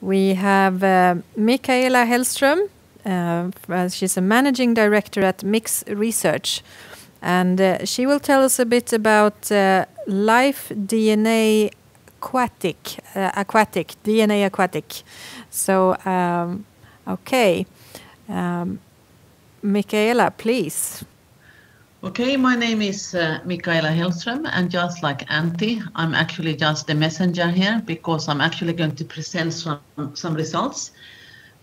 We have Micaela Hellstro. She's a managing director at Mix Research. And she will tell us a bit about Life-DNAquatic. So, okay. Micaela, please. Okay, my name is Micaela Hellström, and just like Antti, I'm actually just the messenger here because I'm actually going to present some results.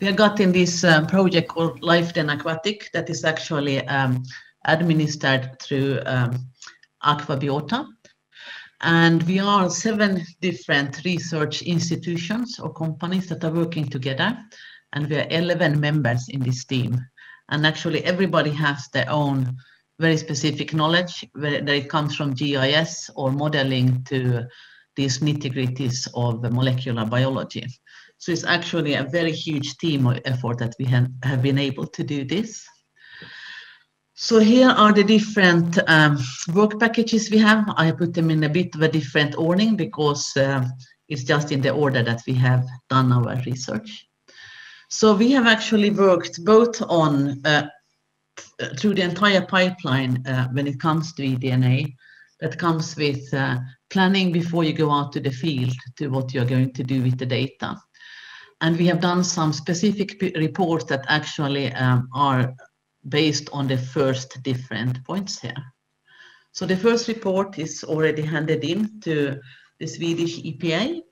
We have got in this project called Life-DNAquatic that is actually administered through Aquabiota. And we are 7 different research institutions or companies that are working together, and we are 11 members in this team. And actually everybody has their own very specific knowledge, whether it comes from GIS or modeling to these nitty-gritties of molecular biology. So it's actually a very huge team effort that we have been able to do this. So here are the different work packages we have. I put them in a bit of a different ordering because it's just in the order that we have done our research. So we have actually worked both on through the entire pipeline when it comes to eDNA, that comes with planning before you go out to the field to what you're going to do with the data. And we have done some specific reports that actually are based on the first different points here. So the first report is already handed in to the Swedish EPA.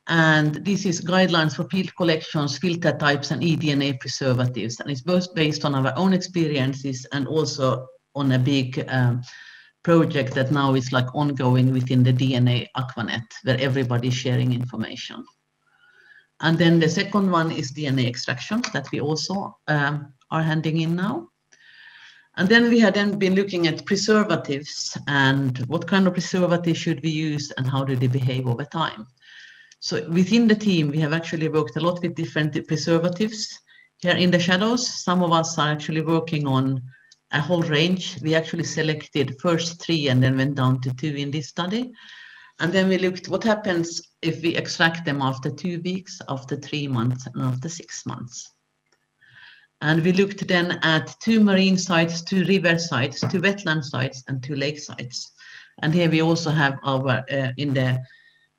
And this is guidelines for field collections, filter types, and eDNA preservatives. And it's both based on our own experiences and also on a big project that now is like ongoing within the DNA-Aquanet, where everybody's sharing information. And then the second one is DNA extraction that we also are handing in now. And then we had then been looking at preservatives and what kind of preservatives should we use and how do they behave over time. So within the team, we have actually worked a lot with different preservatives. Here in the shadows, some of us are actually working on a whole range. We actually selected first 3 and then went down to 2 in this study. And then we looked what happens if we extract them after 2 weeks, after 3 months, and after 6 months. And we looked then at 2 marine sites, 2 river sites, 2 wetland sites, and 2 lake sites. And here we also have our, in the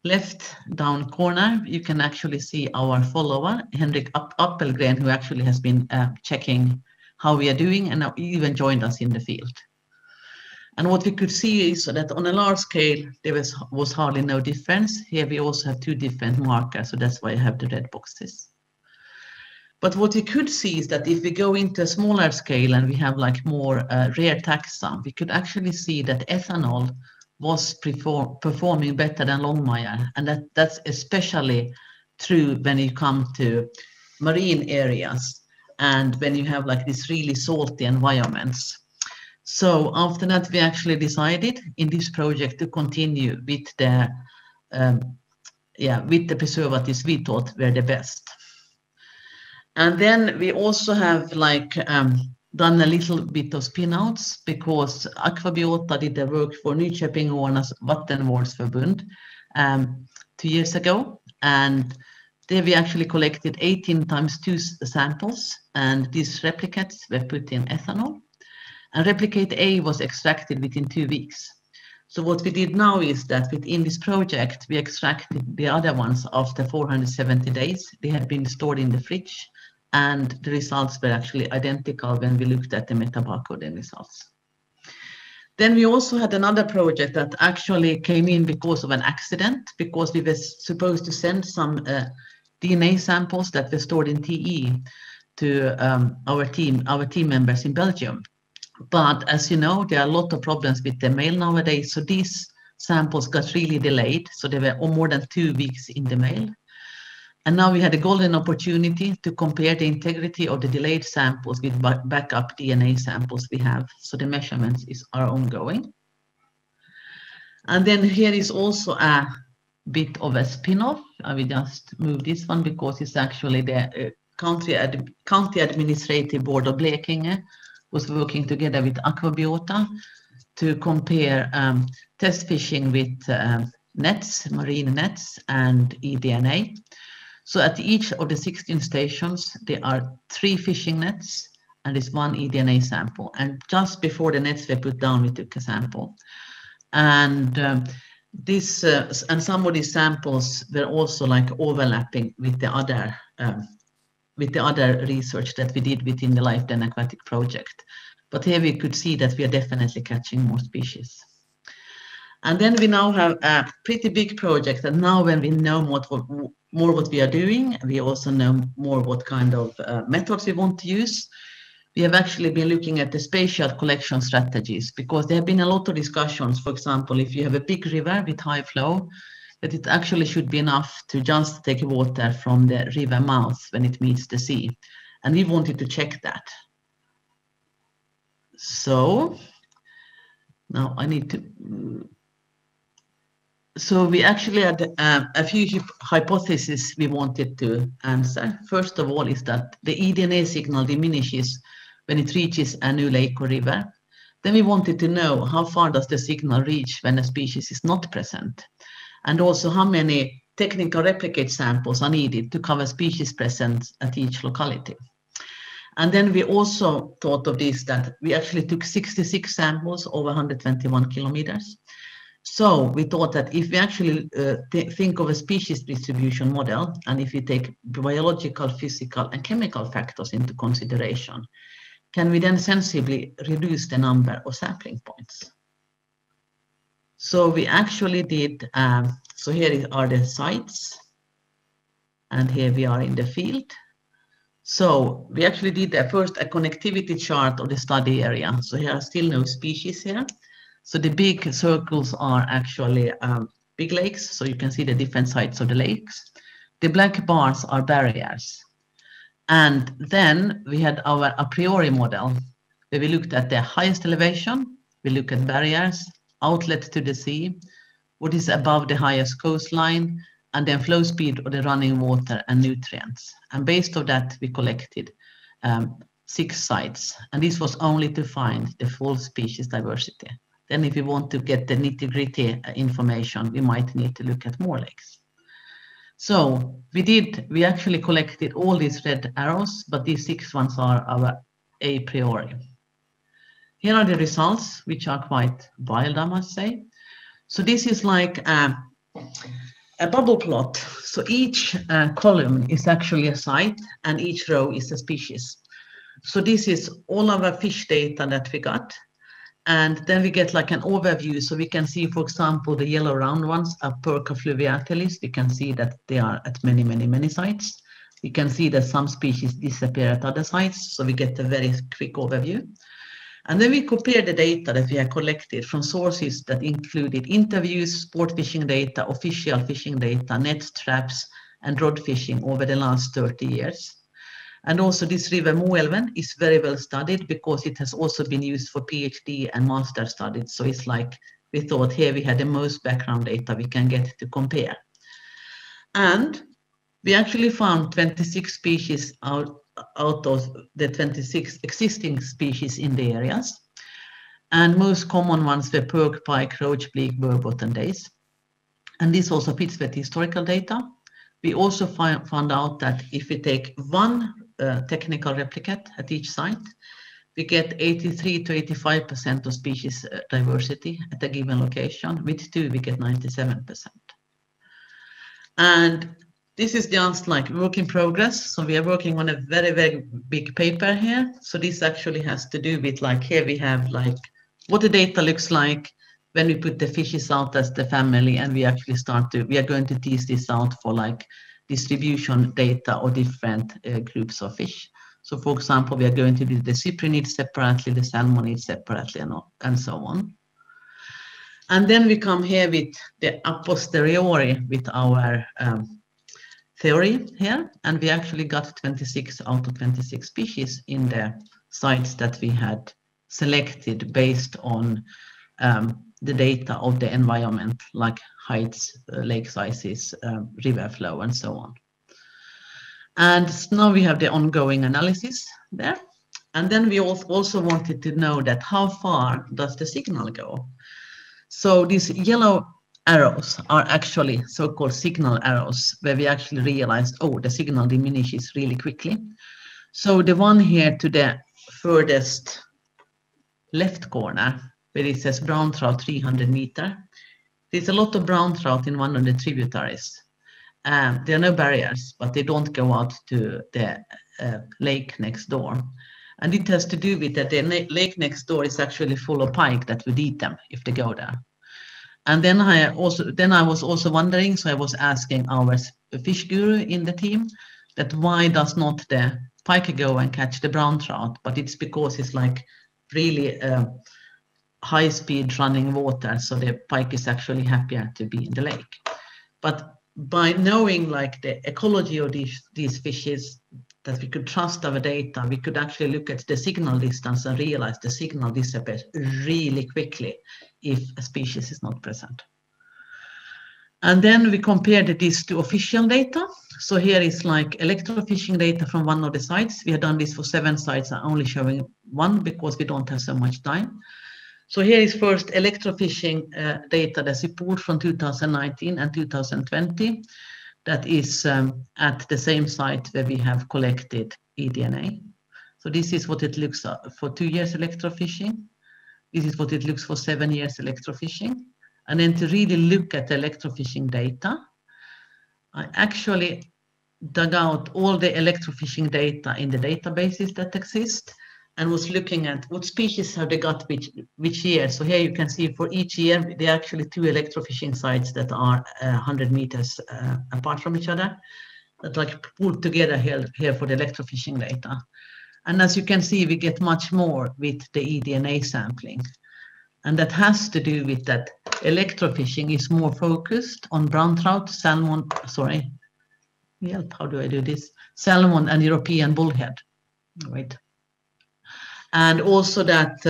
left down corner, you can actually see our follower, Henrik Appelgren, who actually has been checking how we are doing and even joined us in the field. And what we could see is that on a large scale, there was hardly no difference. Here we also have 2 different markers, so that's why I have the red boxes. But what we could see is that if we go into a smaller scale and we have like more rare taxa, we could actually see that ethanol was performing better than Longmire, and that's especially true when you come to marine areas and when you have like these really salty environments. So after that, we actually decided in this project to continue with the preservatives we thought were the best. And then we also have like done a little bit of spin-outs because Aquabiota did the work for Nyköping-Årnas Vattenvårdsförbund 2 years ago. And there we actually collected 18 times 2 samples, and these replicates were put in ethanol. And replicate A was extracted within 2 weeks. So what we did now is that within this project, we extracted the other ones after 470 days. They had been stored in the fridge, and the results were actually identical when we looked at the metabarcoding results. Then we also had another project that actually came in because of an accident, because we were supposed to send some DNA samples that were stored in TE to our team members in Belgium. But as you know, there are a lot of problems with the mail nowadays. So these samples got really delayed. So they were more than 2 weeks in the mail. And now we had a golden opportunity to compare the integrity of the delayed samples with backup DNA samples we have. So the measurements are ongoing. And then here is also a bit of a spin-off. I will just move this one because it's actually the County Administrative Board of Blekinge was working together with Aquabiota to compare test fishing with nets, marine nets, and eDNA. So at each of the 16 stations, there are 3 fishing nets and this 1 eDNA sample. And just before the nets were put down, we took a sample. And and some of these samples were also like overlapping with the other research that we did within the Life-DNAquatic project. But here we could see that we are definitely catching more species. And then we now have a pretty big project, and now when we know more what we are doing, we also know more what kind of methods we want to use. We have actually been looking at the spatial collection strategies, because there have been a lot of discussions. For example, if you have a big river with high flow, that it actually should be enough to just take water from the river mouth when it meets the sea. And we wanted to check that. So now I need to... So we actually had a few hypotheses we wanted to answer. First of all is that the eDNA signal diminishes when it reaches a new lake or river. Then we wanted to know how far does the signal reach when a species is not present, and also how many technical replicate samples are needed to cover species presence at each locality. And then we also thought of this, that we actually took 66 samples over 121 kilometers. So we thought that if we actually think of a species distribution model, and if we take biological, physical, and chemical factors into consideration, can we then sensibly reduce the number of sampling points? So we actually did, so here are the sites, and here we are in the field. So we actually did first a connectivity chart of the study area. So here are still no species here. So the big circles are actually big lakes, so you can see the different sites of the lakes. The black bars are barriers. And then we had our a priori model, where we looked at the highest elevation, we look at barriers, outlet to the sea, what is above the highest coastline, and then flow speed of the running water and nutrients. And based on that, we collected 6 sites. And this was only to find the full species diversity. Then if we want to get the nitty-gritty information, we might need to look at more lakes. So we actually collected all these red arrows, but these 6 ones are our a priori. Here are the results, which are quite wild, I must say. So this is like a bubble plot. So each column is actually a site, and each row is a species. So this is all of our fish data that we got. And then we get like an overview. So we can see, for example, the yellow round ones are Perca fluviatilis. We can see that they are at many, many, many sites. We can see that some species disappear at other sites. So we get a very quick overview. And then we compare the data that we have collected from sources that included interviews, sport fishing data, official fishing data, net traps, and rod fishing over the last 30 years. And also this river Moelven is very well studied, because it has also been used for PhD and master studies. So it's like we thought here we had the most background data we can get to compare. And we actually found 26 species out of the 26 existing species in the areas. And most common ones were perk, pike, roach, bleak, burbot, and dace. And this also fits with historical data. We also found out that if we take 1 technical replicate at each site, we get 83 to 85% of species diversity at a given location. With 2, we get 97%. And this is just like work in progress. So we are working on a very, very big paper here. So this actually has to do with, like, here we have like what the data looks like when we put the fishes out as the family, and we actually we are going to tease this out for like distribution data or different groups of fish. So for example, we are going to do the cyprinids separately, the salmonids separately, and so on. And then we come here with the a posteriori with our theory here, and we actually got 26 out of 26 species in the sites that we had selected based on the data of the environment, like heights, lake sizes, river flow, and so on. And now we have the ongoing analysis there. And then we also wanted to know that how far does the signal go? So this yellow arrows are actually so-called signal arrows, where we actually realized, oh, the signal diminishes really quickly. So the one here to the furthest left corner, where it says brown trout 300 meter, there's a lot of brown trout in one of the tributaries. There are no barriers, but they don't go out to the lake next door. And it has to do with that the lake next door is actually full of pike that would eat them if they go there. And then I was also wondering, so I was asking our fish guru in the team that why does not the pike go and catch the brown trout? But it's because it's like really high speed running water, so the pike is actually happier to be in the lake. But by knowing like the ecology of these fishes, that we could trust our data, we could actually look at the signal distance and realize the signal disappears really quickly if a species is not present. And then we compared this to official data. So here is like electrofishing data from one of the sites. We have done this for 7 sites. I'm only showing one because we don't have so much time. So here is first electrofishing data that's pulled from 2019 and 2020. That is at the same site where we have collected eDNA. So this is what it looks for 2 years electrofishing. This is what it looks for 7 years electrofishing. And then to really look at the electrofishing data, I actually dug out all the electrofishing data in the databases that exist and was looking at what species have they got which year. So here you can see for each year, there are actually 2 electrofishing sites that are 100 meters apart from each other, that like pulled together here for the electrofishing data. And as you can see, we get much more with the eDNA sampling. And that has to do with that electrofishing is more focused on brown trout, salmon, sorry, help, how do I do this? Salmon and European bullhead, right? And also that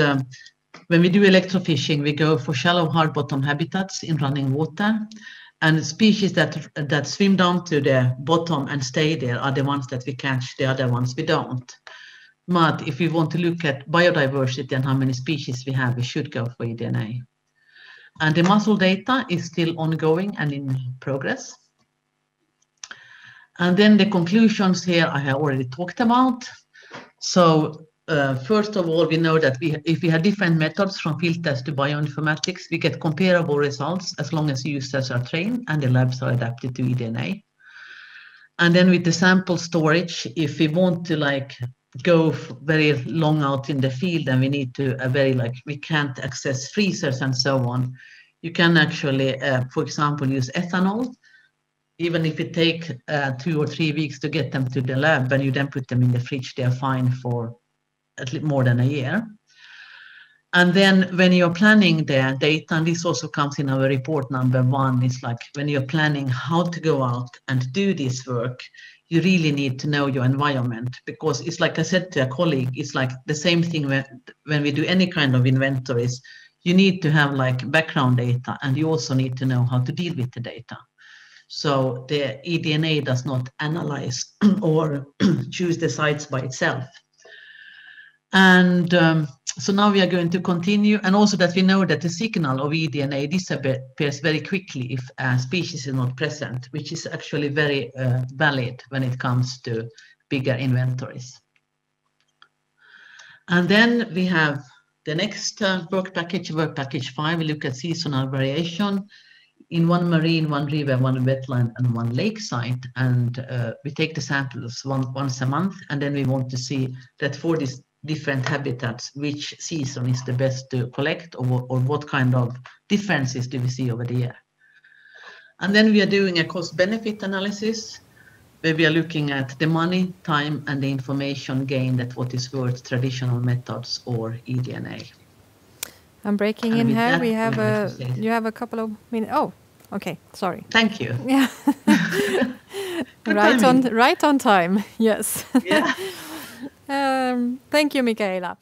when we do electrofishing, we go for shallow hard bottom habitats in running water. And species that swim down to the bottom and stay there are the ones that we catch, the other ones we don't. But if we want to look at biodiversity and how many species we have, we should go for eDNA. And the mussel data is still ongoing and in progress. And then the conclusions here I have already talked about. So first of all, we know that if we have different methods from field test to bioinformatics, we get comparable results as long as users are trained and the labs are adapted to eDNA. And then with the sample storage, if we want to like go very long out in the field and we need to we can't access freezers and so on, you can actually, for example, use ethanol. Even if it takes 2 or 3 weeks to get them to the lab and you then put them in the fridge, they are fine for at least more than a year. And then when you're planning the data, and this also comes in our report number 1, it's like when you're planning how to go out and do this work, you really need to know your environment, because it's like I said to a colleague, it's like the same thing when we do any kind of inventories, you need to have like background data and you also need to know how to deal with the data. So the eDNA does not analyze or choose the sites by itself. And so now we are going to continue, and also that we know that the signal of eDNA disappears very quickly if a species is not present, which is actually very valid when it comes to bigger inventories. And then we have the next work package 5. We look at seasonal variation in one marine, one river, one wetland, and one lake site. And we take the samples once a month, and then we want to see that for these different habitats, which season is the best to collect, or what kind of differences do we see over the year. And then we are doing a cost-benefit analysis, where we are looking at the money, time, and the information gained at what is worth traditional methods or eDNA. I'm breaking in here. We have you have a couple of minutes. Oh, okay. Sorry. Thank you. Yeah. Right on time. Yes. Yeah. Thank you, Micaela.